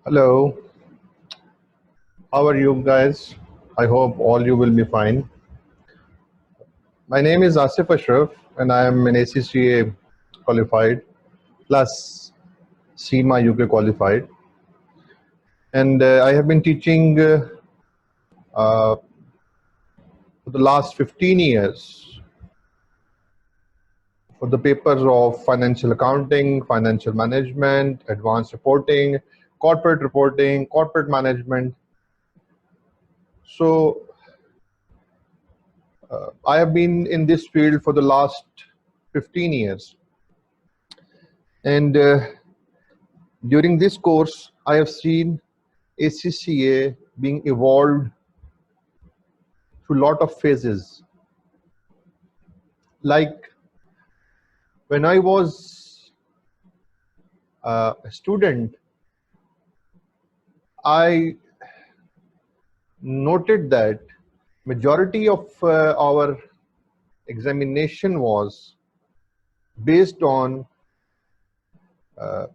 Hello, how are you guys? I hope all you will be fine. My name is Asif Ashraf and I am an ACCA qualified plus CMA UK qualified. And I have been teaching uh, for the last 15 years for the papers of financial accounting, financial management, advanced reporting, corporate management. So I have been in this field for the last 15 years. And during this course, I have seen ACCA being evolved through a lot of phases. Like when I was a student, I noted that majority of our examination was based on uh,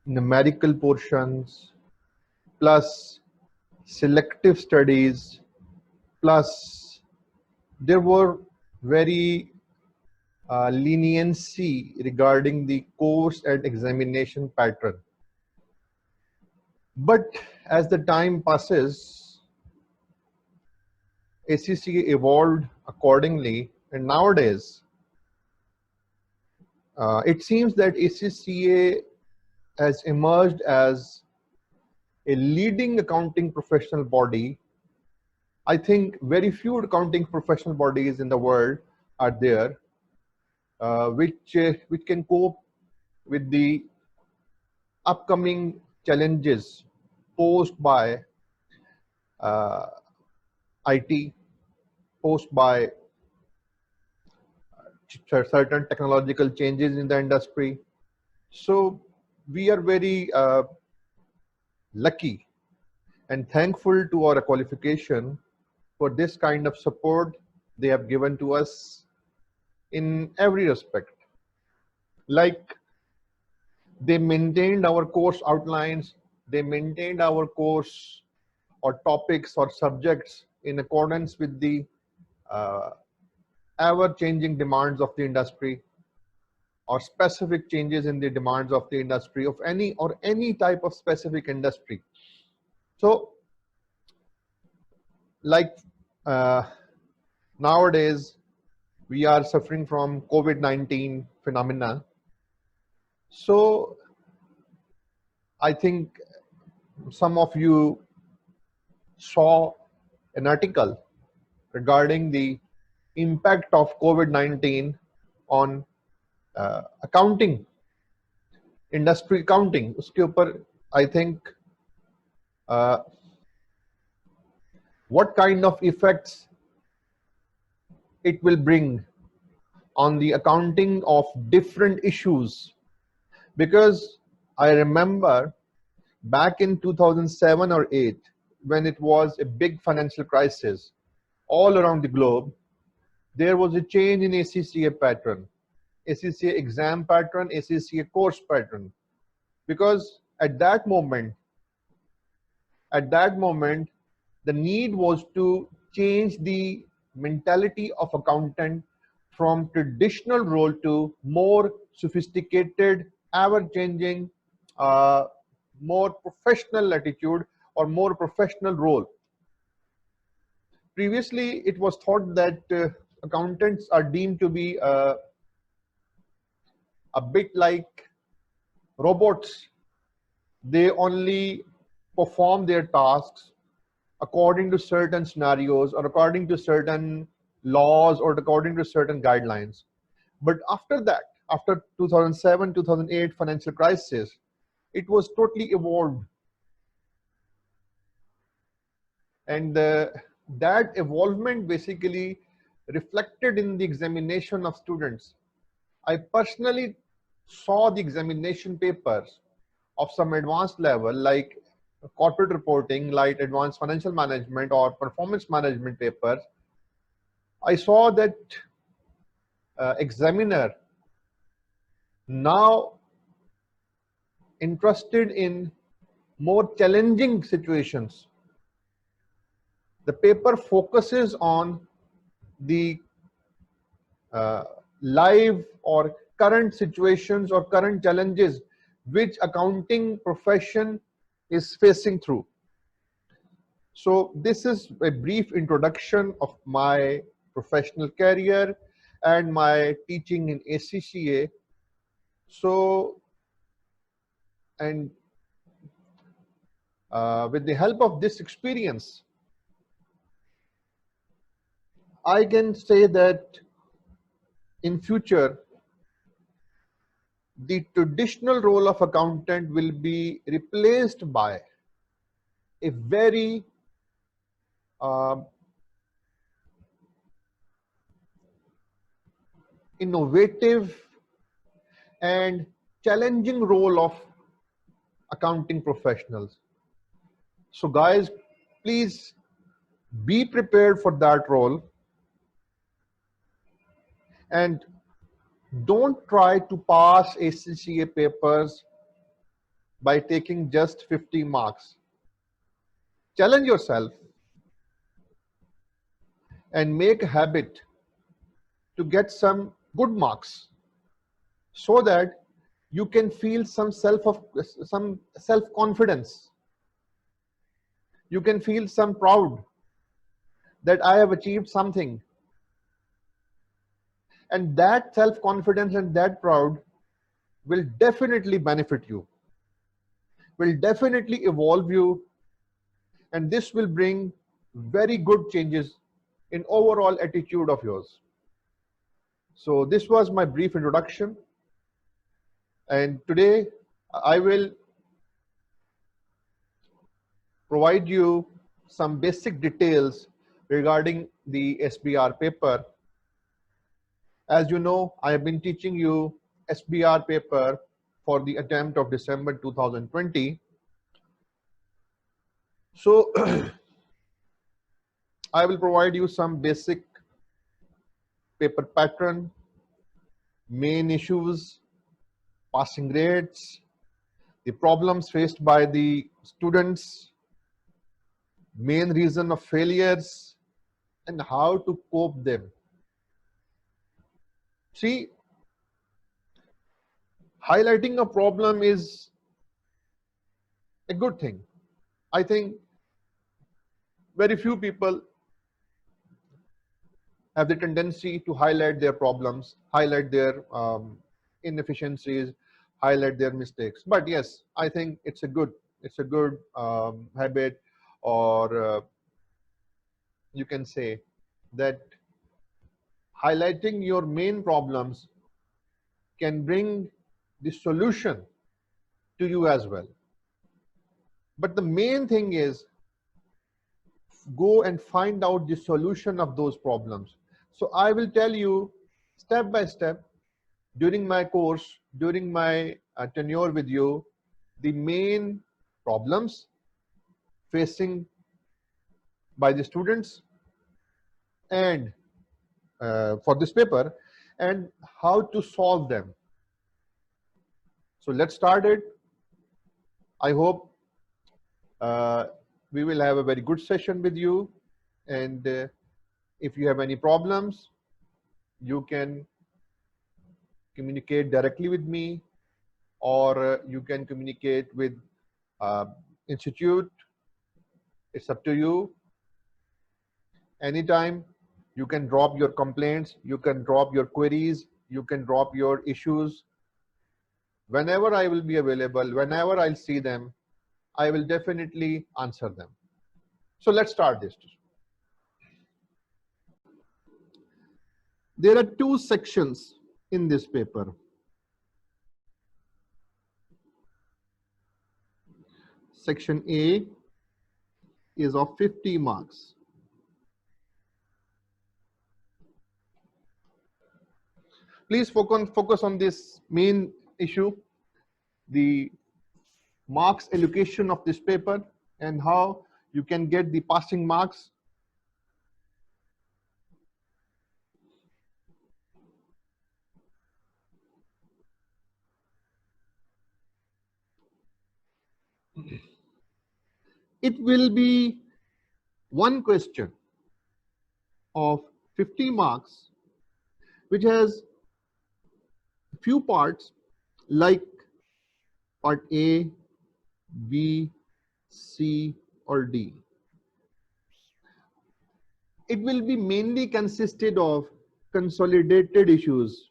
numerical portions plus selective studies plus there were very leniency regarding the course and examination pattern. But as the time passes, ACCA evolved accordingly, and nowadays it seems that ACCA has emerged as a leading accounting professional body. I think very few accounting professional bodies in the world are there which can cope with the upcoming challenges posed by uh, IT, posed by certain technological changes in the industry. So we are very lucky and thankful to our qualification for this kind of support they have given to us in every respect. Like they maintained our course outlines, they maintained our course or topics or subjects in accordance with the uh, ever-changing demands of the industry or specific changes in the demands of the industry of any type of specific industry. So like uh, nowadays we are suffering from COVID-19 phenomena. So I think some of you saw an article regarding the impact of COVID-19 on accounting, industry accounting. उसके ऊपर I think uh, what kind of effects it will bring on the accounting of different issues. Because I remember back in 2007 or 8, when it was a big financial crisis all around the globe, there was a change in ACCA pattern, ACCA exam pattern, ACCA course pattern. Because at that moment, the need was to change the mentality of accountant from traditional role to more sophisticated, ever-changing, more professional attitude or more professional role. Previously, it was thought that accountants are deemed to be a bit like robots. They only perform their tasks according to certain scenarios or according to certain laws or according to certain guidelines. But after that, after 2007, 2008 financial crisis, it was totally evolved. And that evolvement basically reflected in the examination of students. I personally saw the examination papers of some advanced level like corporate reporting, like advanced financial management or performance management papers. I saw that examiner now interested in more challenging situations. The paper focuses on the uh, live or current situations or current challenges which accounting profession is facing through. So this is a brief introduction of my professional career and my teaching in ACCA. So, and with the help of this experience, I can say that in future, the traditional role of accountant will be replaced by a very uh, innovative and challenging role of accounting professionals. So guys, please be prepared for that role and don't try to pass ACCA papers by taking just 50 marks. Challenge yourself and make a habit to get some good marks so that you can feel some self confidence. You can feel some proud that I have achieved something, and that self confidence and that proud will definitely benefit you, will definitely evolve you, and this will bring very good changes in overall attitude of yours. So this was my brief introduction, and today I will provide you some basic details regarding the SBR paper. As you know, I have been teaching you SBR paper for the attempt of December 2020. So I will provide you some basic paper pattern, main issues, passing rates, the problems faced by the students, main reason of failures, and how to cope them. See, highlighting a problem is a good thing. I think very few people have the tendency to highlight their problems, highlight their inefficiencies, highlight their mistakes. But yes, I think it's a good habit, or you can say that highlighting your main problems can bring the solution to you as well. But the main thing is go and find out the solution of those problems. So I will tell you step by step during my course, during my tenure with you, the main problems facing by the students and for this paper, and how to solve them. So let's start it. I hope we will have a very good session with you, and if you have any problems, you can communicate directly with me, or you can communicate with uh, institute. It's up to you. Anytime you can drop your complaints, you can drop your queries, you can drop your issues. Whenever I will be available, whenever I'll see them, I will definitely answer them. So let's start this. There are two sections in this paper. Section A is of 50 marks. Please focus on this main issue, the marks allocation of this paper and how you can get the passing marks. It will be one question of 50 marks, which has few parts like part A, B, C, or D. It will be mainly consisted of consolidated issues,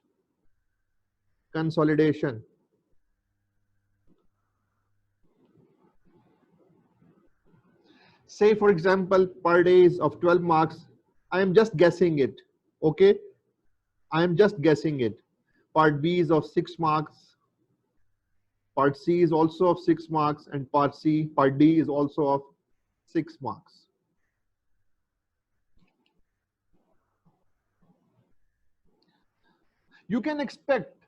consolidation. Say for example, part A is of 12 marks. I am just guessing it. Okay, I am just guessing it. Part B is of 6 marks. Part C is also of 6 marks, and part D is also of 6 marks. You can expect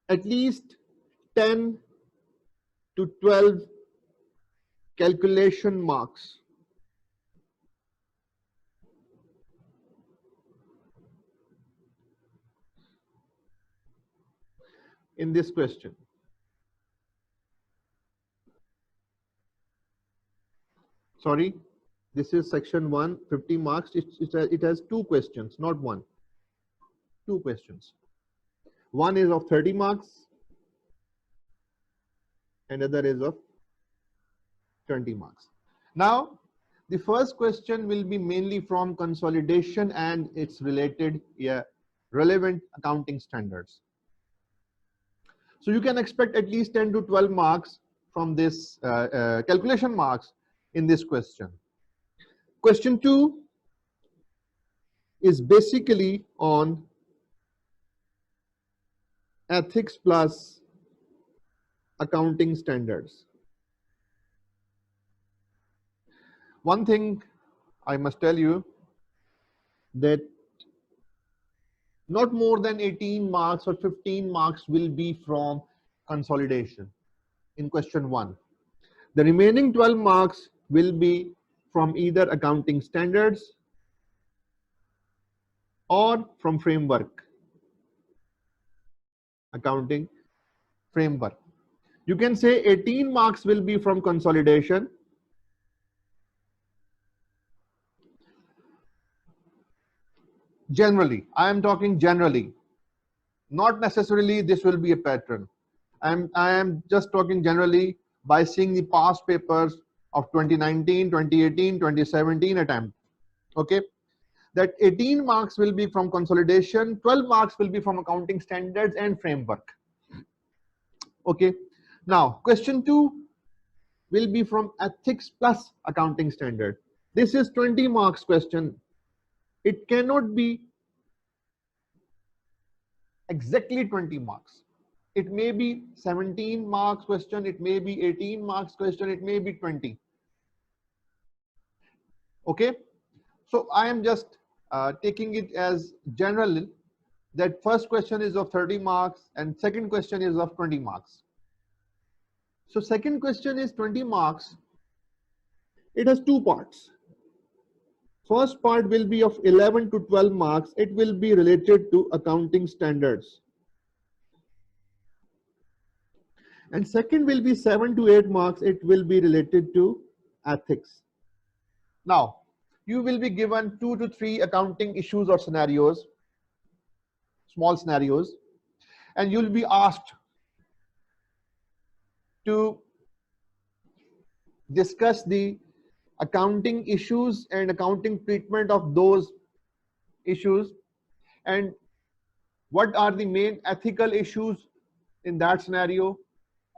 at least 10 to 12 calculation marks in this question. Sorry, this is section 1, 50 marks. It has 2 questions, not 1. 2 questions. One is of 30 marks, and other is of 20 marks. Now, the first question will be mainly from consolidation and its related relevant accounting standards. So you can expect at least 10 to 12 marks from this calculation marks in this question. Question 2 is basically on ethics plus accounting standards. One thing I must tell you, that not more than 18 marks or 15 marks will be from consolidation in question 1. The remaining 12 marks will be from either accounting standards or from framework, accounting framework. You can say 18 marks will be from consolidation, generally. I am talking generally, not necessarily this will be a pattern. I am just talking generally by seeing the past papers of 2019, 2018, 2017 attempt. Okay, that 18 marks will be from consolidation, 12 marks will be from accounting standards and framework. Okay, now question 2 will be from ethics plus accounting standard. This is 20 marks question. It cannot be exactly 20 marks. It may be 17 marks question, it may be 18 marks question, it may be 20. Okay, so I am just taking it as general, that first question is of 30 marks and second question is of 20 marks. So second question is 20 marks. It has 2 parts. First part will be of 11 to 12 marks. It will be related to accounting standards. And second will be 7 to 8 marks. It will be related to ethics. Now, you will be given 2 to 3 accounting issues or scenarios, small scenarios, and you'll be asked to discuss the accounting issues and accounting treatment of those issues, and what are the main ethical issues in that scenario,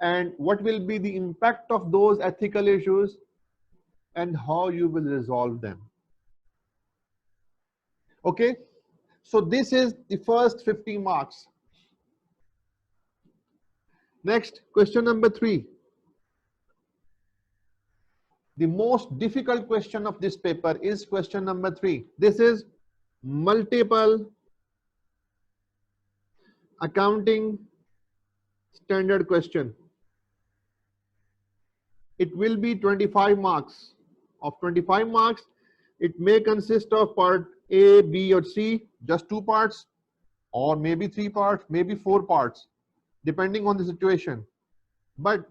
and what will be the impact of those ethical issues, and how you will resolve them. Okay, so this is the first 50 marks. Next, question number 3. The most difficult question of this paper is question number 3. This is multiple accounting standard question. It will be 25 marks. Of 25 marks, it may consist of part A, B, or C, just 2 parts, or maybe 3 parts, maybe 4 parts, depending on the situation. But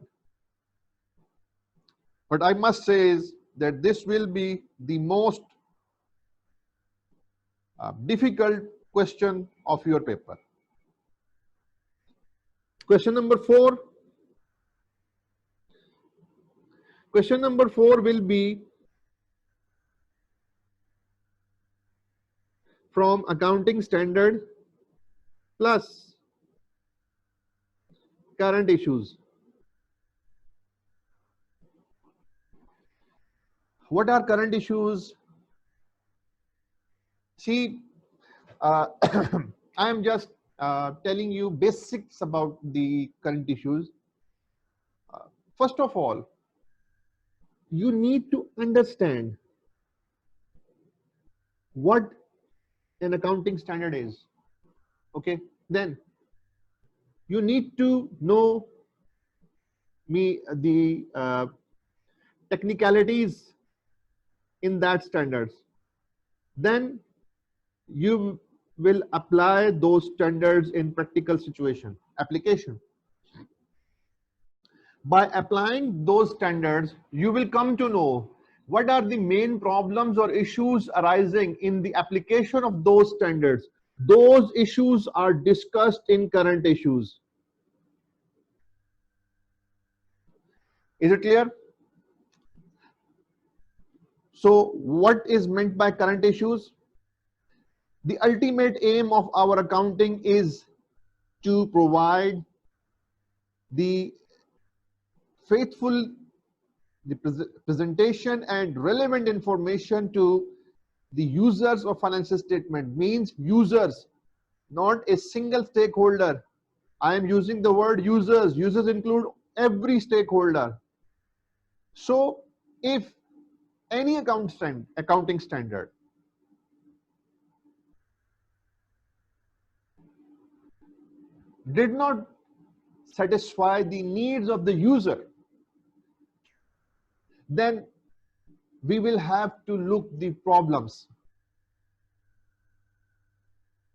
What I must say is that this will be the most difficult question of your paper. Question number 4. Question number 4 will be from accounting standard plus current issues. What are current issues? See, I am just telling you basics about the current issues. First of all, you need to understand what an accounting standard is. Okay, then you need to know the technicalities in that standards. Then you will apply those standards in practical situation application. By applying those standards, you will come to know what are the main problems or issues arising in the application of those standards. Those issues are discussed in current issues. Is it clear? So what is meant by current issues? The ultimate aim of our accounting is to provide the faithful presentation and relevant information to the users of financial statement. Means users, not a single stakeholder. I am using the word users. Users include every stakeholder. So if any accounting standard did not satisfy the needs of the user, then we will have to look the problems.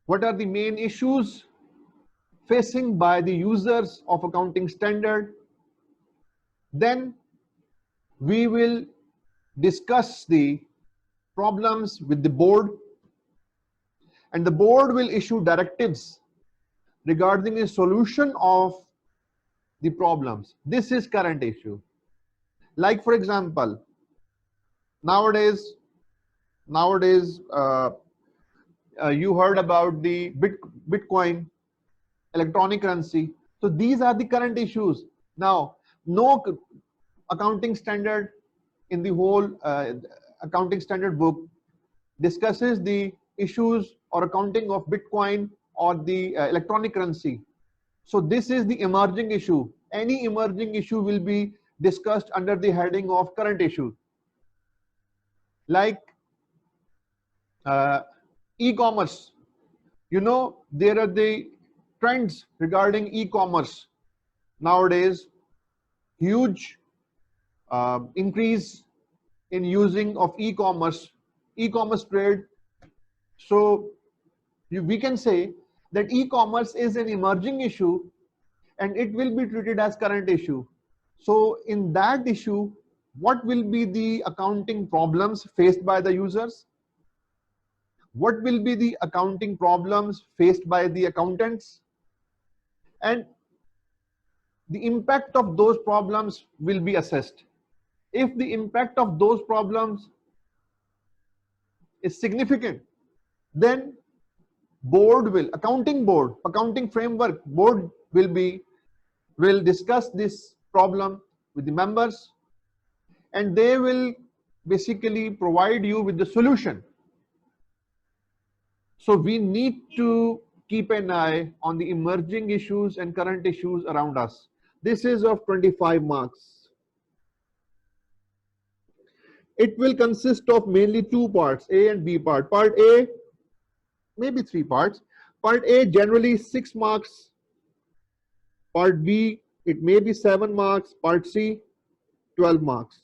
What are the main issues facing by the users of accounting standard? Then we will discuss the problems with the board, and the board will issue directives regarding the solution of the problems. This is current issue. Like for example, nowadays you heard about the Bitcoin, electronic currency. So these are the current issues. Now, no accounting standard in the whole accounting standard book discusses the issues or accounting of Bitcoin or the electronic currency. So this is the emerging issue. Any emerging issue will be discussed under the heading of current issue. Like e-commerce. You know, there are the trends regarding e-commerce. Nowadays, huge increase in using of e-commerce trade. So we can say that e-commerce is an emerging issue and it will be treated as current issue. So in that issue, what will be the accounting problems faced by the users? What will be the accounting problems faced by the accountants? And the impact of those problems will be assessed. If the impact of those problems is significant, then accounting framework board will discuss this problem with the members, and they will basically provide you with the solution. So we need to keep an eye on the emerging issues and current issues around us. This is of 25 marks. It will consist of mainly two parts, A and B part. Part A, maybe 3 parts. Part A generally 6 marks. Part B, it may be 7 marks. Part C, 12 marks.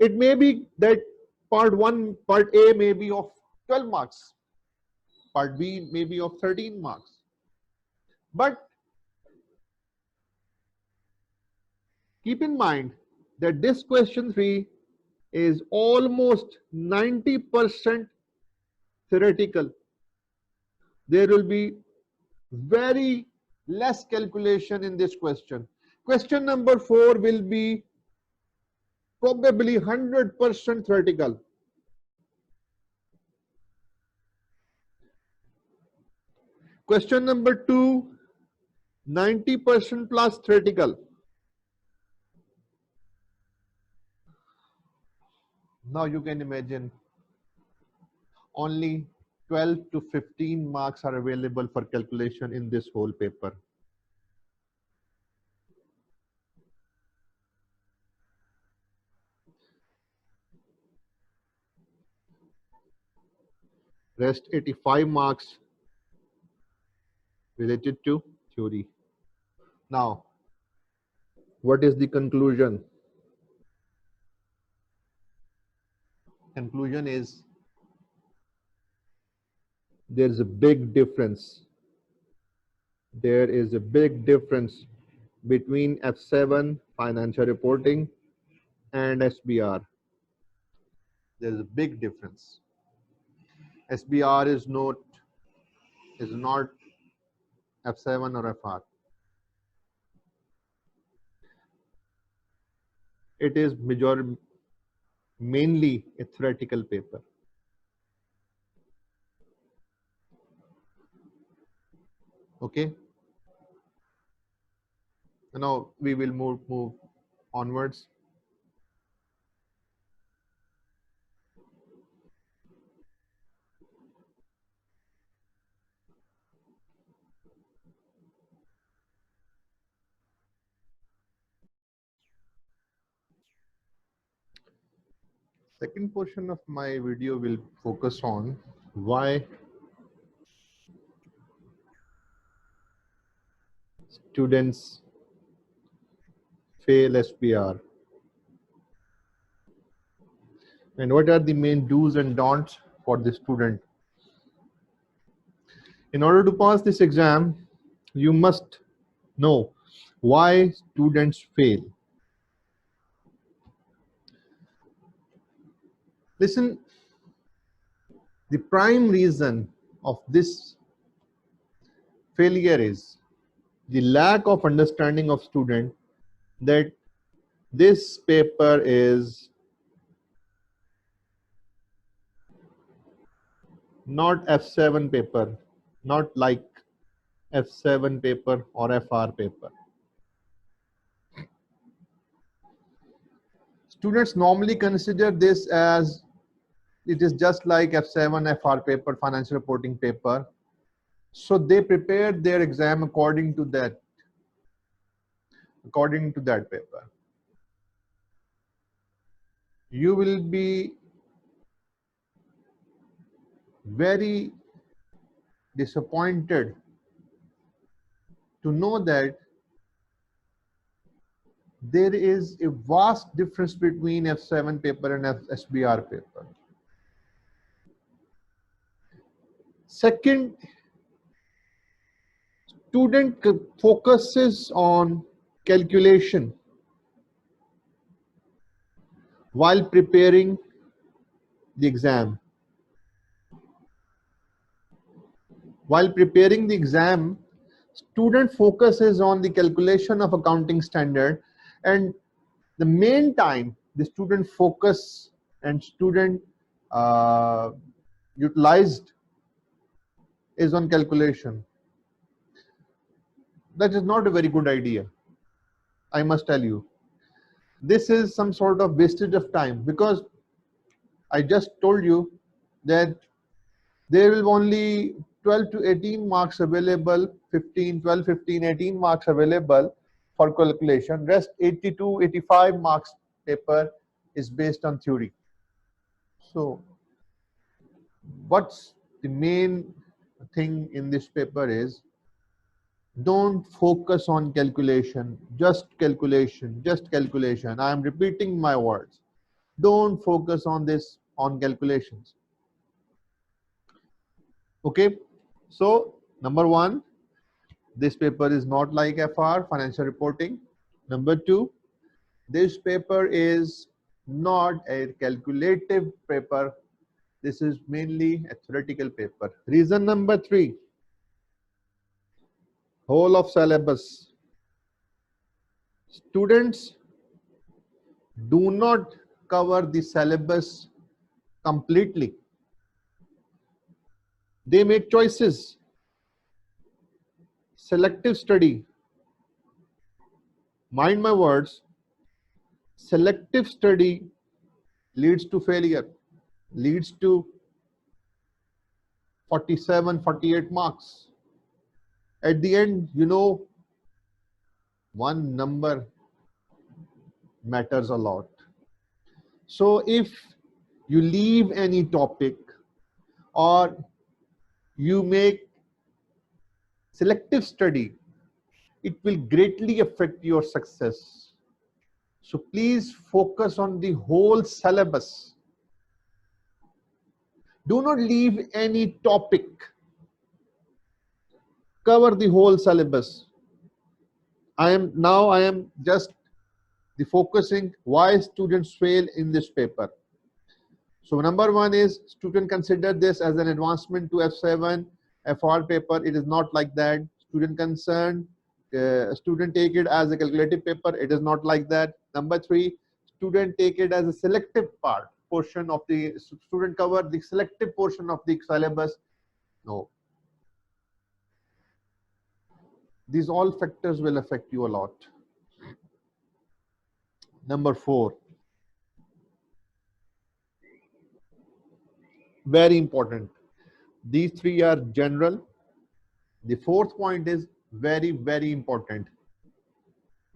It may be that part A may be of 12 marks. Part B may be of 13 marks. But keep in mind that this question 3 is almost 90% theoretical. There will be very less calculation in this question. Question number 4 will be probably 100% theoretical. Question number 2, 90% plus theoretical. Now you can imagine only 12 to 15 marks are available for calculation in this whole paper. Rest 85 marks related to theory. Now, what is the conclusion? Conclusion is there is a big difference. There is a big difference between F7 financial reporting and SBR. There is a big difference. SBR is not F7 or FR. It is mainly a theoretical paper. Okay. Now we will move onwards. Second portion of my video will focus on why students fail SBR and what are the main do's and don'ts for the student. In order to pass this exam, you must know why students fail. Listen, the prime reason of this failure is the lack of understanding of student that this paper is not F7 paper, not like F7 paper or FR paper. Students normally consider this as it is just like F7 FR paper, financial reporting paper. So they prepare their exam according to that paper. You will be very disappointed to know that there is a vast difference between F7 paper and SBR paper. Second, student focuses on calculation while preparing the exam. While preparing the exam, student focuses on the calculation of accounting standard, and the main time the student focus and student utilized is on calculation. That is not a very good idea, I must tell you. This is some sort of wastage of time, because I just told you that there will only 12 to 18 marks available, 12, 15, 18 marks available for calculation. Rest 82, 85 marks paper is based on theory. So what's the main thing in this paper is, don't focus on calculation, just calculation, just calculation. I am repeating my words. Don't focus on calculations. Okay, so number 1, this paper is not like FR, financial reporting. Number 2, This paper is not a calculative paper. This is mainly a theoretical paper. Reason number 3, whole of syllabus. Students do not cover the syllabus completely. They make choices. Selective study. Mind my words. Selective study leads to failure, leads to 47, 48 marks. At the end, you know, one number matters a lot. So if you leave any topic or you make selective study, it will greatly affect your success. So please focus on the whole syllabus. Do not leave any topic. Cover the whole syllabus. I am just the focusing why students fail in this paper. So number 1 is student consider this as an advancement to F7, FR paper. It is not like that. Student concerned, student take it as a calculative paper. It is not like that. Number 3, student take it as a selective portion of the student cover the selective portion of the syllabus. No. These all factors will affect you a lot. Number 4, very important. These 3 are general. The 4th point is very, very important.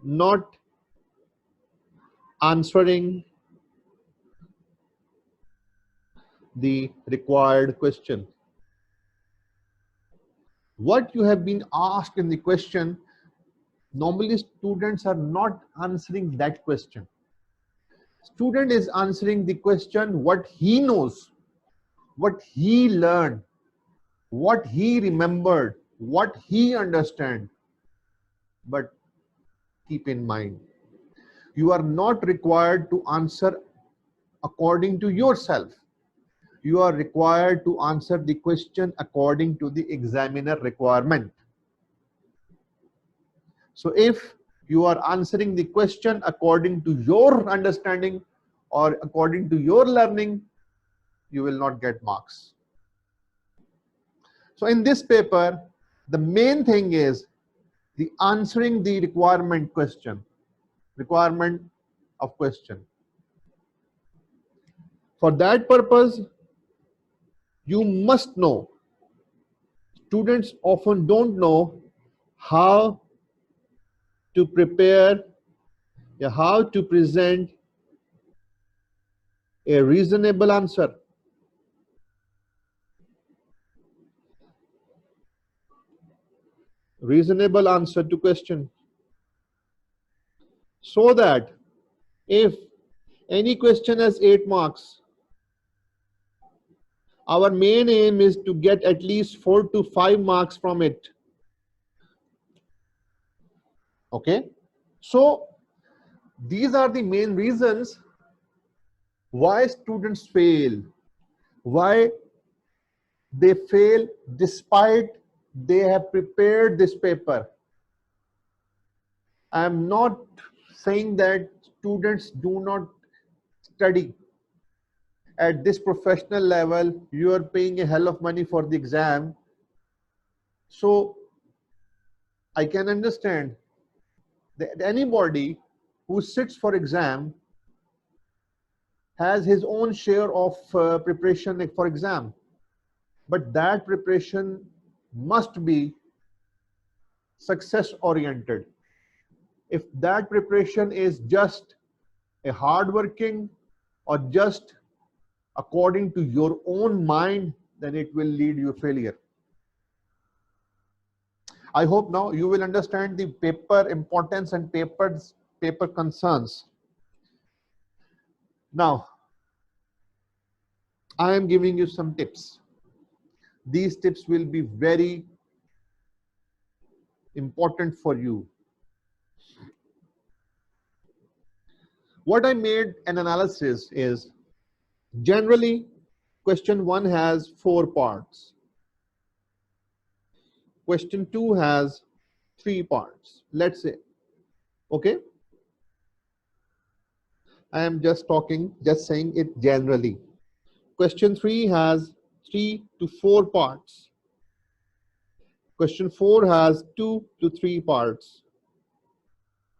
Not answering the required question. What you have been asked in the question, normally students are not answering that question. Student is answering the question what he knows, what he learned, what he remembered, what he understands. But keep in mind, you are not required to answer according to yourself. You are required to answer the question according to the examiner requirement. So if you are answering the question according to your understanding or according to your learning, you will not get marks. So in this paper, the main thing is the answering the requirement of question. For that purpose, you must know. Students often don't know how to prepare, how to present a reasonable answer. Reasonable answer to question. So that if any question has 8 marks, our main aim is to get at least 4 to 5 marks from it. Okay? So these are the main reasons why students fail. Why they fail despite they have prepared this paper. I am not saying that students do not study. At this professional level, you are paying a hell of money for the exam. So I can understand that anybody who sits for exam has his own share of preparation for exam. But that preparation must be success oriented. If that preparation is just a hard working or just according to your own mind, then it will lead you to failure. I hope now you will understand the paper importance and paper concerns. Now, I am giving you some tips. These tips will be very important for you. What I made an analysis is, generally question 1 has 4 parts, question 2 has 3 parts, let's say. Okay, I am just saying it generally. Question 3 has 3 to 4 parts. Question 4 has 2 to 3 parts.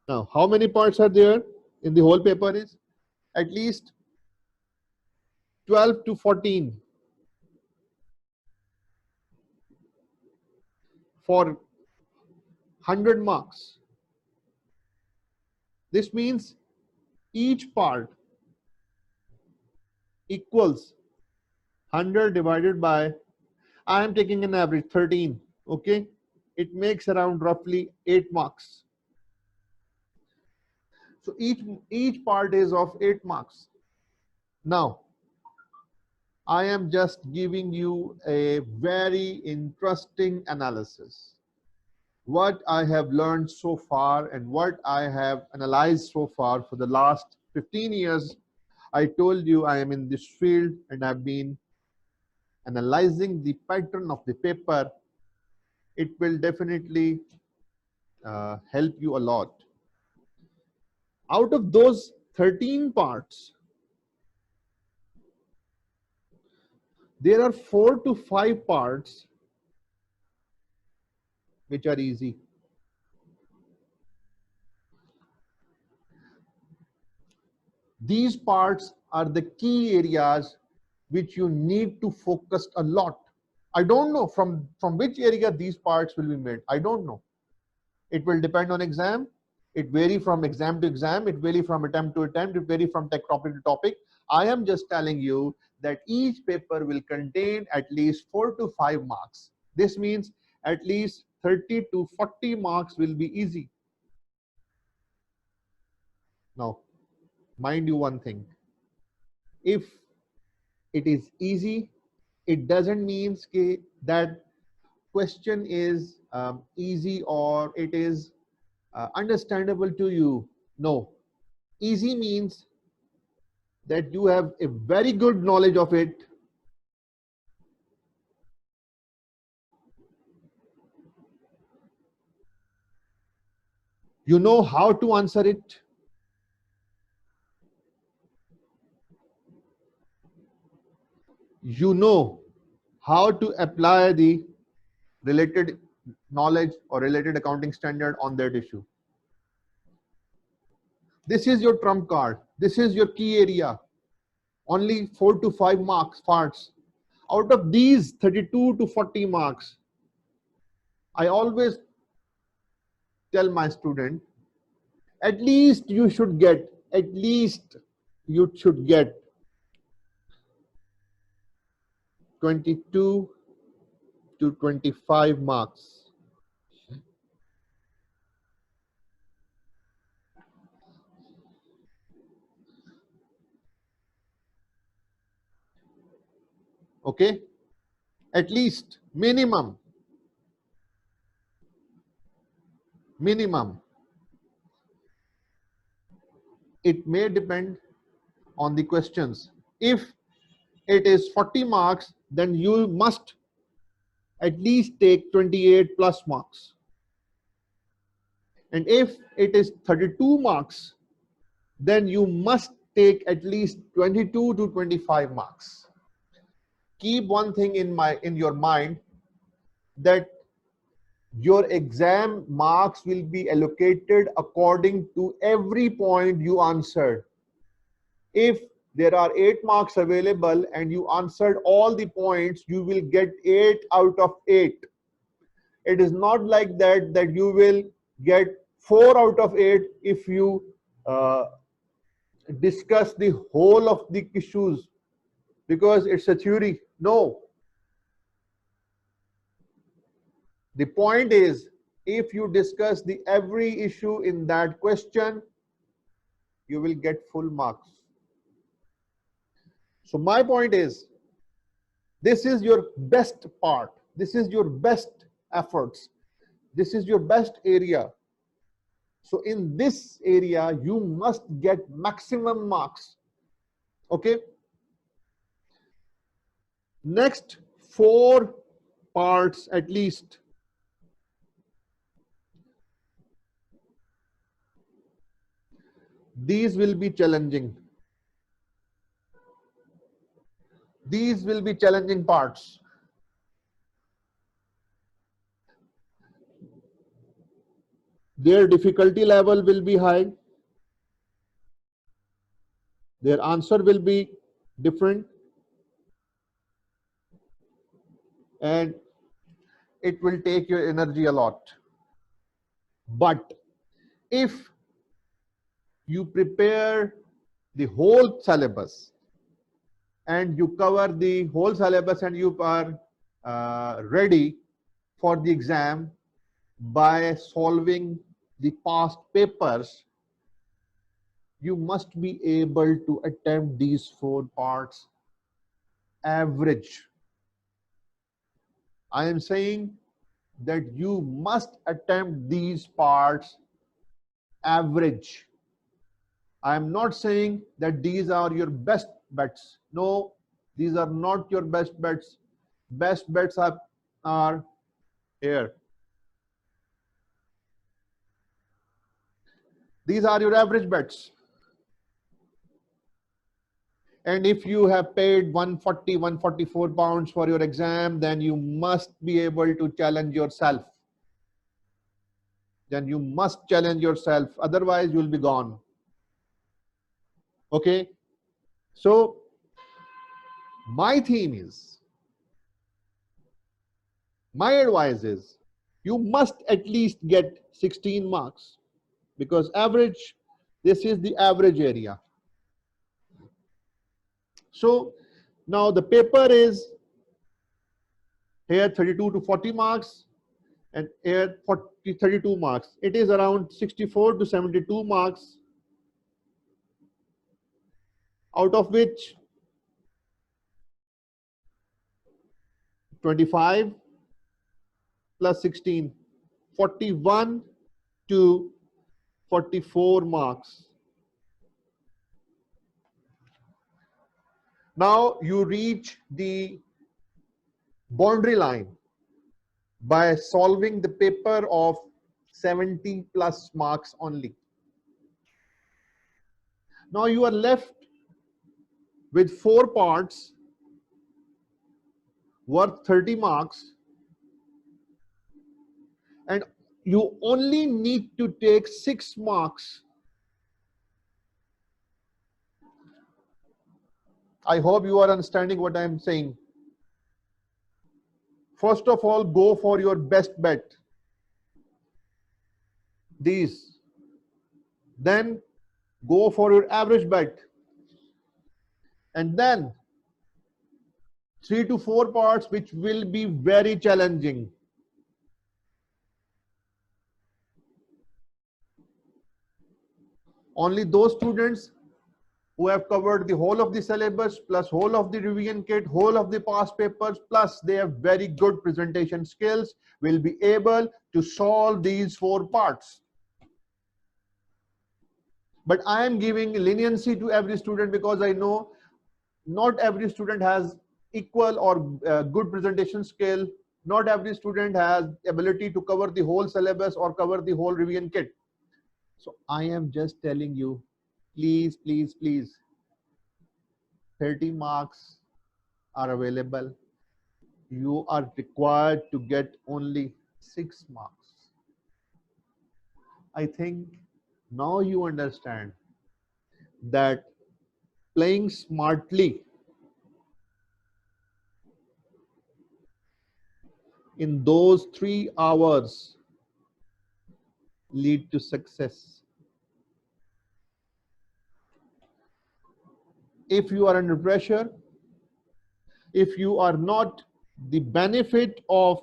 Now, how many parts are there in the whole paper? Is at least 12 to 14 for 100 marks. This means each part equals 100 divided by, I am taking an average 13. Okay, it makes around roughly 8 marks. So each part is of 8 marks. Now, I am just giving you a very interesting analysis. What I have learned so far and what I have analyzed so far for the last 15 years, I told you I am in this field and I've been analyzing the pattern of the paper. It will definitely help you a lot. Out of those 13 parts, there are 4 to 5 parts which are easy. These parts are the key areas which you need to focus a lot. I don't know from which area these parts will be made. I don't know. It will depend on exam. It vary from exam to exam. It vary from attempt to attempt. It vary from topic to topic. I am just telling you that each paper will contain at least 4 to 5 marks. This means at least 30 to 40 marks will be easy. Now, mind you one thing. If it is easy, it doesn't mean that question is easy or it is understandable to you. No, easy means that you have a very good knowledge of it. You know how to answer it. You know how to apply the related knowledge or related accounting standard on that issue. This is your trump card. This is your key area. Only 4 to 5 marks parts. Out of these 32 to 40 marks, I always tell my student, at least you should get 22 to 25 marks. Okay, at least minimum. It may depend on the questions. If it is 40 marks, then you must at least take 28 plus marks. And if it is 32 marks, then you must take at least 22 to 25 marks. Keep one thing in your mind, that your exam marks will be allocated according to every point you answered. If there are 8 marks available and you answered all the points, you will get 8 out of 8. It is not like that you will get 4 out of 8 if you discuss the whole of the issues, because it's a theory. No. The point is, if you discuss the every issue in that question, you will get full marks. So my point is, this is your best part. This is your best efforts. This is your best area. So in this area, you must get maximum marks. Okay. Next 4 parts at least. These will be challenging. These will be challenging parts. Their difficulty level will be high. Their answer will be different. And it will take your energy a lot. But if you prepare the whole syllabus and you cover the whole syllabus and you are ready for the exam by solving the past papers, you must be able to attempt these 4 parts average. I am saying that you must attempt these parts average. I am not saying that these are your best bets. No, these are not your best bets. Best bets are here. These are your average bets. And if you have paid 140, 144 pounds for your exam, then you must be able to challenge yourself. Then you must challenge yourself. Otherwise, you'll be gone. Okay. So my theme is, my advice is, you must at least get 16 marks, because average, this is the average area. So now the paper is here 32 to 40 marks and here 32 marks. It is around 64 to 72 marks, out of which 25 plus 16, 41 to 44 marks. Now you reach the boundary line by solving the paper of 70 plus marks only. Now you are left with 4 parts worth 30 marks, and you only need to take 6 marks. I hope you are understanding what I am saying. First of all, go for your best bet. These. Then go for your average bet. And then 3 to 4 parts which will be very challenging. Only those students who have covered the whole of the syllabus, plus whole of the revision kit, whole of the past papers, plus they have very good presentation skills, will be able to solve these 4 parts. But I am giving leniency to every student, because I know not every student has equal or good presentation skill. Not every student has ability to cover the whole syllabus or cover the whole revision kit. So I am just telling you, please, please, please, 30 marks are available. You are required to get only 6 marks. I think now you understand that playing smartly in those 3 hours lead to success. If you are under pressure, if you are not, the benefit of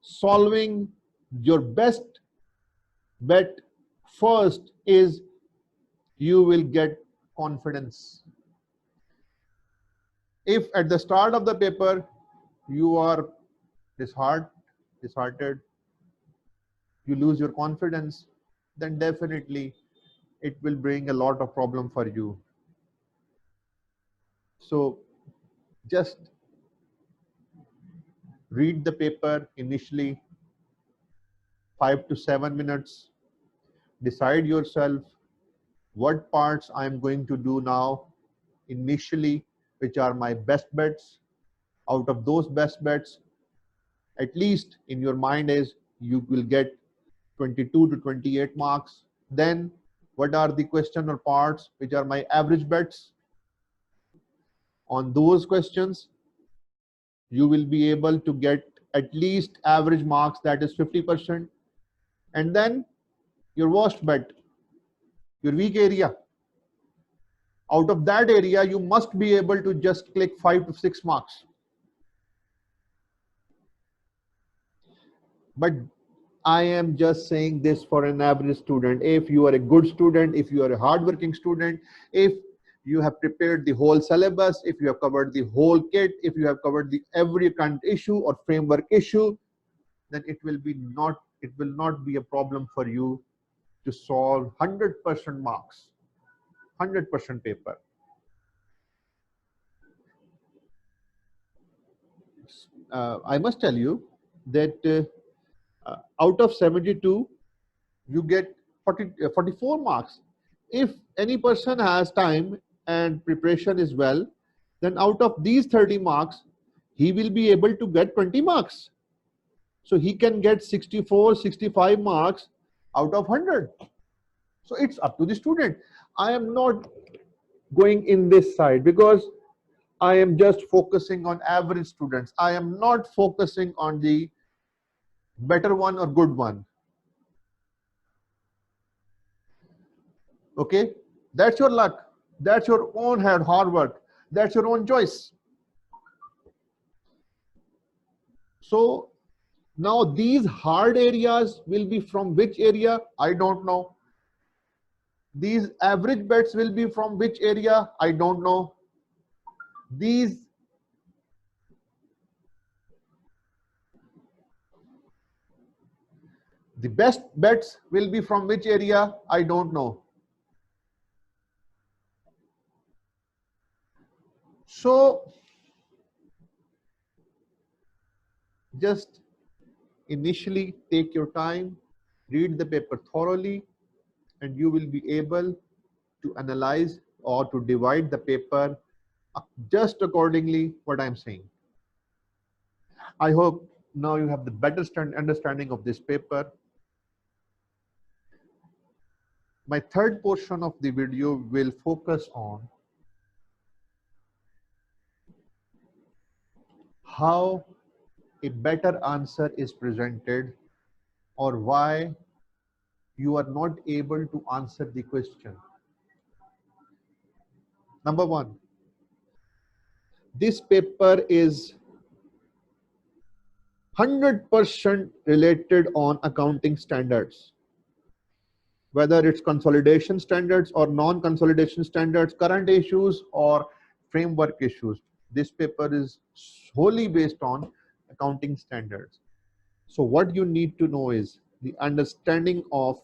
solving your best bet first is you will get confidence. If at the start of the paper you are disheartened, you lose your confidence, then definitely it will bring a lot of problem for you. So just read the paper initially 5 to 7 minutes, decide yourself what parts I am going to do now initially, which are my best bets. Out of those best bets, at least in your mind is you will get 22 to 28 marks. Then what are the question or parts which are my average bets? On those questions, you will be able to get at least average marks, that is 50%. And then your worst bet, your weak area. Out of that area, you must be able to just click 5 to 6 marks. But I am just saying this for an average student. If you are a good student, if you are a hardworking student, if you have prepared the whole syllabus, if you have covered the whole kit, if you have covered the every current issue or framework issue, then it will not be a problem for you to solve 100% marks, 100% paper. I must tell you that out of 72, you get 44 marks. If any person has time and preparation is well, then out of these 30 marks, he will be able to get 20 marks. So he can get 64, 65 marks out of 100. So it's up to the student. I am not going in this side because I am just focusing on average students. I am not focusing on the better one or good one. Okay, that's your luck. That's your own hard work. That's your own choice. So now these hard areas will be from which area? I don't know. These average bets will be from which area? I don't know. The best bets will be from which area? I don't know. So just initially take your time, read the paper thoroughly, and you will be able to analyze or to divide the paper just accordingly what I'm saying. I hope now you have the better understanding of this paper. My third portion of the video will focus on how a better answer is presented or why you are not able to answer the question. Number one, this paper is 100% related on accounting standards, whether it's consolidation standards or non-consolidation standards, current issues or framework issues. This paper is solely based on accounting standards. So what you need to know is the understanding of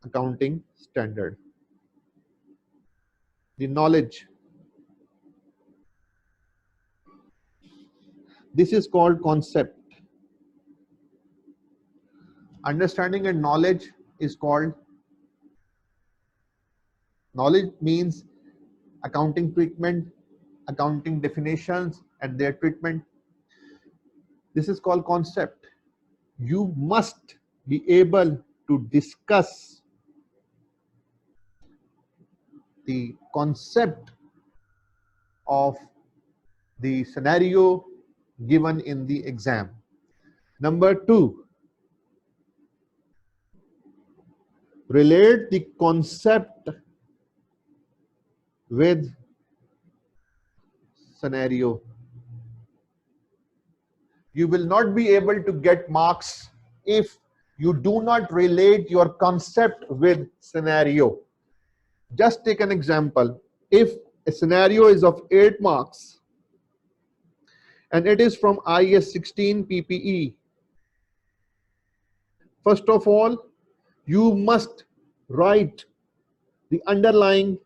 accounting standard, the knowledge. This is called concept. Understanding and knowledge is called, knowledge means accounting treatment, accounting definitions and their treatment. This is called concept. You must be able to discuss the concept of the scenario given in the exam. Number two, relate the concept with scenario. You will not be able to get marks if you do not relate your concept with scenario. Just take an example. If a scenario is of 8 marks and it is from IS 16 PPE, first of all, You must write the underlying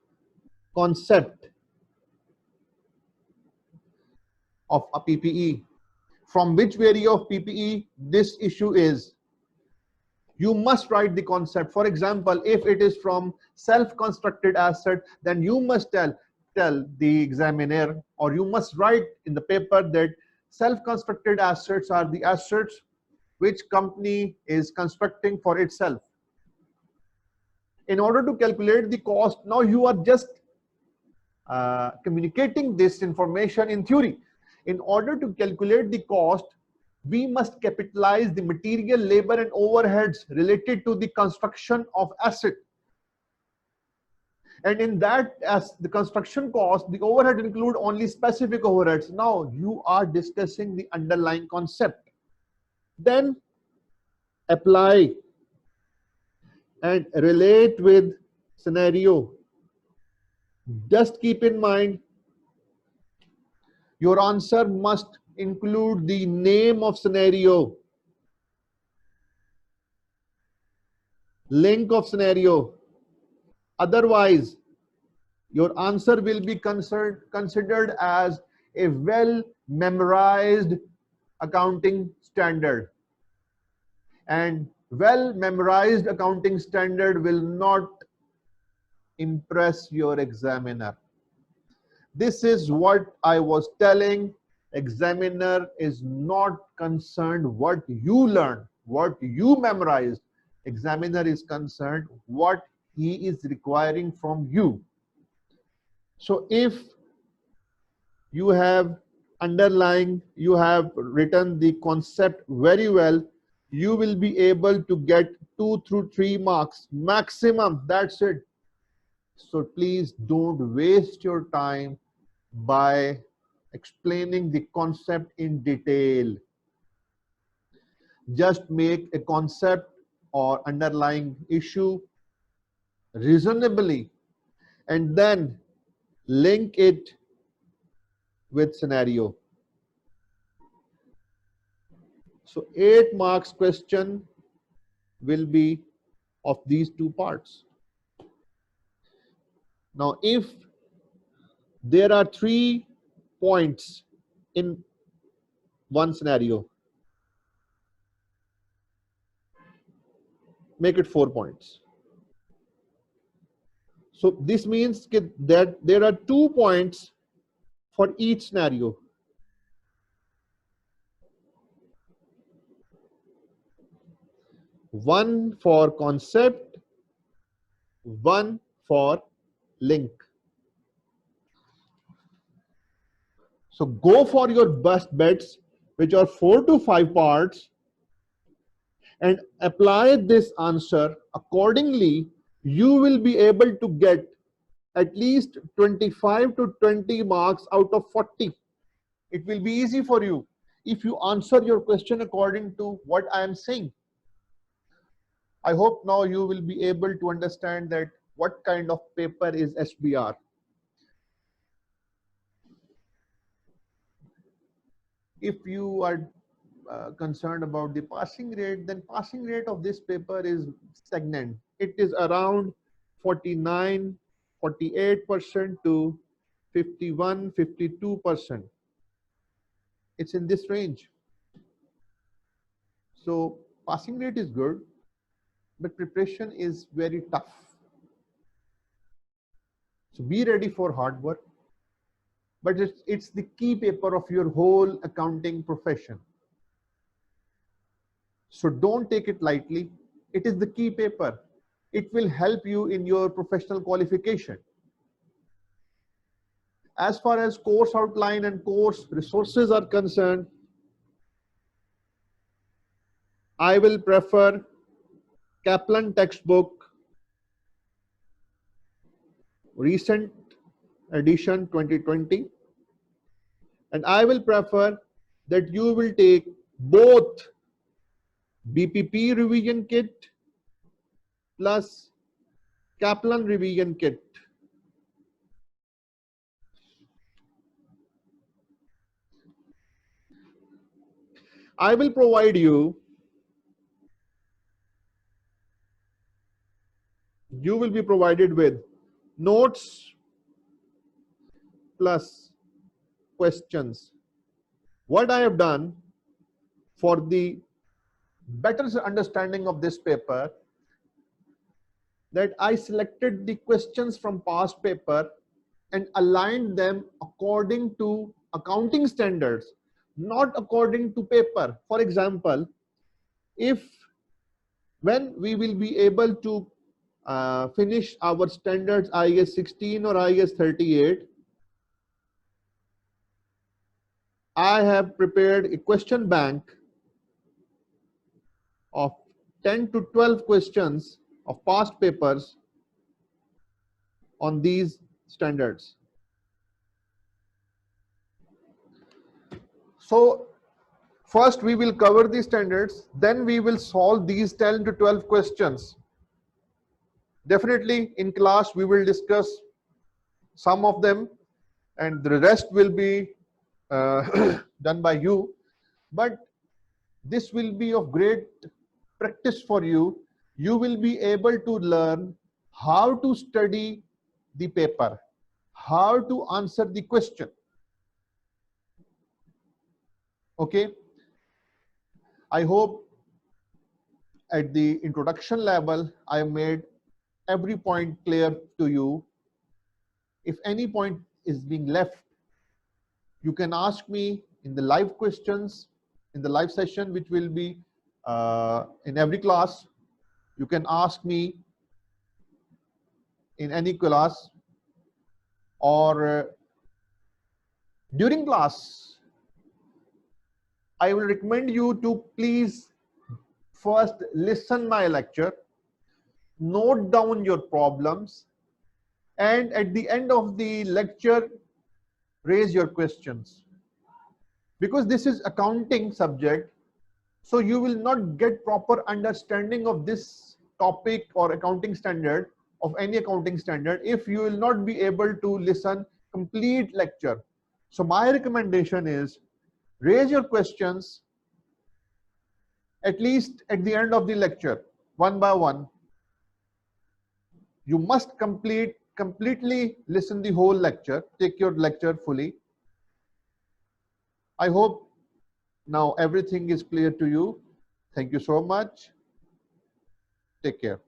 concept of a PPE. From which variant of PPE this issue is. You must write the concept. For example, if it is from self-constructed asset, then you must tell the examiner, or you must write in the paper that self-constructed assets are the assets which company is constructing for itself. In order to calculate the cost, now you are just communicating this information in theory. In order to calculate the cost, we must capitalize the material, labor and overheads related to the construction of asset. And in that, as the construction cost, the overhead include only specific overheads. Now you are discussing the underlying concept. Then apply and relate with scenario. Just keep in mind, your answer must include the name of scenario, link of scenario. Otherwise, your answer will be considered as a well memorized accounting standard. And well memorized accounting standard will not impress your examiner. This is what I was telling. Examiner is not concerned what you learned, what you memorized. Examiner is concerned what he is requiring from you. So if you have you have written the concept very well, you will be able to get 2 through 3 marks maximum. That's it. So please don't waste your time by explaining the concept in detail. Just make a concept or underlying issue reasonably and then link it with scenario. So 8 marks question will be of these 2 parts. Now if there are 3 points in one scenario, make it 4 points. So this means that there are 2 points for each scenario. One for concept, one for link. So go for your best bets, which are 4 to 5 parts, and apply this answer accordingly. You will be able to get at least 25 to 20 marks out of 40. It will be easy for you if you answer your question according to what I am saying. I hope now you will be able to understand that what kind of paper is SBR. If you are concerned about the passing rate, then passing rate of this paper is stagnant. It is around 49, 48% to 51, 52%. It's in this range. So passing rate is good, but preparation is very tough. So be ready for hard work, but it's the key paper of your whole accounting profession. So don't take it lightly. It is the key paper. It will help you in your professional qualification. As far as course outline and course resources are concerned, I will prefer Kaplan textbook, recent edition 2020, and I will prefer that you will take both BPP revision kit plus Kaplan revision kit. I will provide you you will be provided with notes plus questions. What I have done for the better understanding of this paper, that I selected the questions from past paper and aligned them according to accounting standards, not according to paper. For example, if when we will be able to finish our standards IAS 16 or IAS 38, I have prepared a question bank of 10 to 12 questions of past papers on these standards. So first we will cover the standards, then we will solve these 10 to 12 questions. Definitely in class we will discuss some of them and the rest will be done by you, but this will be of great practice for you. You will be able to learn how to study the paper, how to answer the question. Okay, I hope at the introduction level I made every point clear to you. If any point is being left, you can ask me in the live questions, in the live session, which will be in every class. You can ask me in any class, or during class. I will recommend you to please first listen my lecture, note down your problems, and at the end of the lecture raise your questions, because this is accounting subject, so you will not get proper understanding of this topic or accounting standard, of any accounting standard, if you will not be able to listen complete lecture. So my recommendation is raise your questions at least at the end of the lecture, one by one. You must completely listen the whole lecture, take your lecture fully. I hope now everything is clear to you. Thank you so much. Take care.